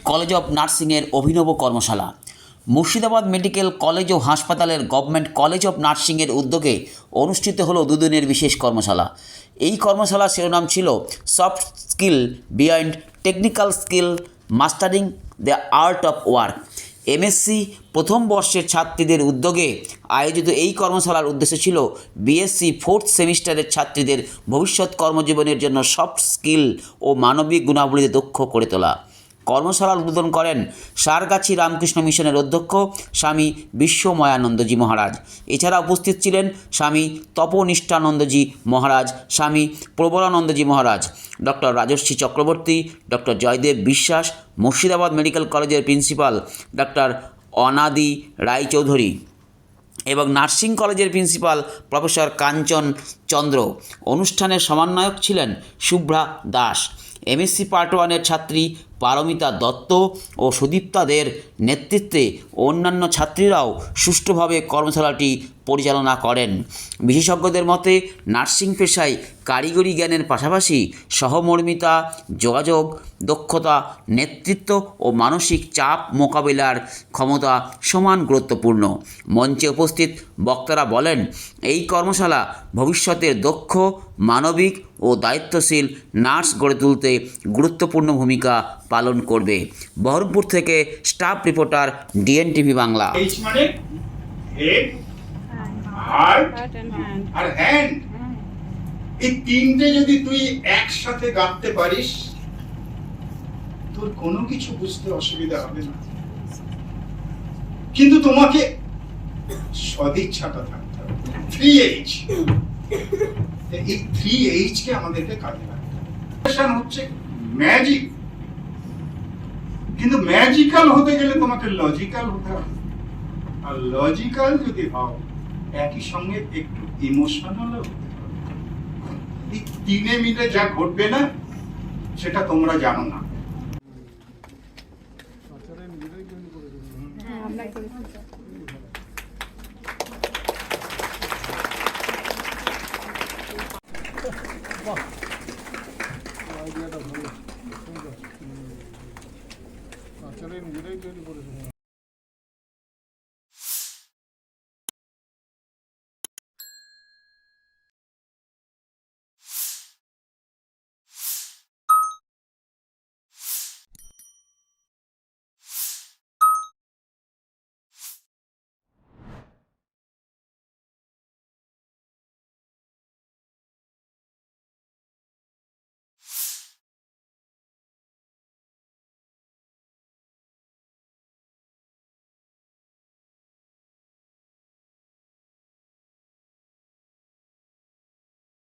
College of নার্সিংয়ের অভিনব কর্মশালা। Murshidabad medical college ও হাসপাতালের গভর্নমেন্ট কলেজ অফ নার্সিংয়ের উদ্যোগে অনুষ্ঠিত হলো দুদিনের বিশেষ কর্মশালা। এই কর্মশালার শিরোনাম ছিল soft skill behind technical skill mastering the art of work. MSc প্রথম বর্ষের ছাত্রীদের উদ্যোগে আয়োজিত এই কর্মশালার উদ্দেশ্য ছিল বিএসসি ফোর্থ সেমিস্টারের ছাত্রীদের ভবিষ্যৎ কর্মজীবনের জন্য সফট স্কিল ও মানবিক গুণাবলীতে দক্ষ করে তোলা। কর্মশালার উদ্বোধন করেন সারগাছি রামকৃষ্ণ মিশনের অধ্যক্ষ স্বামী বিশ্বময়ানন্দজি মহারাজ। এছাড়া উপস্থিত ছিলেন স্বামী তপনিষ্ঠানন্দজি মহারাজ, স্বামী প্রবলানন্দজি মহারাজ, ডক্টর রাজর্ষি চক্রবর্তী, ডক্টর জয়দেব বিশ্বাস, মুর্শিদাবাদ মেডিকেল কলেজের প্রিন্সিপাল ডক্টর অনাদি রায়চৌধুরী এবং নার্সিং কলেজের প্রিন্সিপাল প্রফেসর কাঞ্চন চন্দ্র। অনুষ্ঠানের সমন্বয়ক ছিলেন শুভ্রা দাস। এমএসসি পার্ট 1-এর ছাত্রী পারমিতা দত্ত ও সুদীপ্তাদের নেতৃত্বে অন্যান্য ছাত্রীরাও সুষ্ঠুভাবে কর্মশালাটি পরিচালনা করেন। বিশেষজ্ঞদের মতে নার্সিং পেশায় কারিগরি জ্ঞানের পাশাপাশি সহমর্মিতা, যোগাযোগ দক্ষতা, নেতৃত্ব ও মানসিক চাপ মোকাবিলার ক্ষমতা সমান গুরুত্বপূর্ণ। মঞ্চে উপস্থিত বক্তারা বলেন, এই কর্মশালা ভবিষ্যতের দক্ষ, মানবিক ও দায়িত্বশীল নার্স গড়ে তুলতে গুরুত্বপূর্ণ ভূমিকা পালন করবে। বহরমপুর থেকে স্টাফ রিপোর্টার ডিএনটিভি বাংলা। এইচ মানে হেড, হার্ট আর হ্যান্ড। এই তিনটে যদি তুই একসাথে গাঁথতে পারিস, তোর কোনো কিছু বুঝতে অসুবিধা হবে না। কিন্তু তোমাকে সদিচ্ছাটা থাকতে হবে। 3H, এই 3H কে আমাদেরকে কাজে লাগাতে হবে। হচ্ছে ম্যাজিক, কিন্তু ম্যাজিক্যাল হতে গেলে তোমাকে লজিক্যাল হতে হবে। আর লজিক্যাল যদি হও, একই সঙ্গে একটু ইমোশনাল হতে হবে। এই তিনে মিলে যা ঘটবে না, সেটা তোমরা জানো না। নিজেরাই তৈরি করেছে।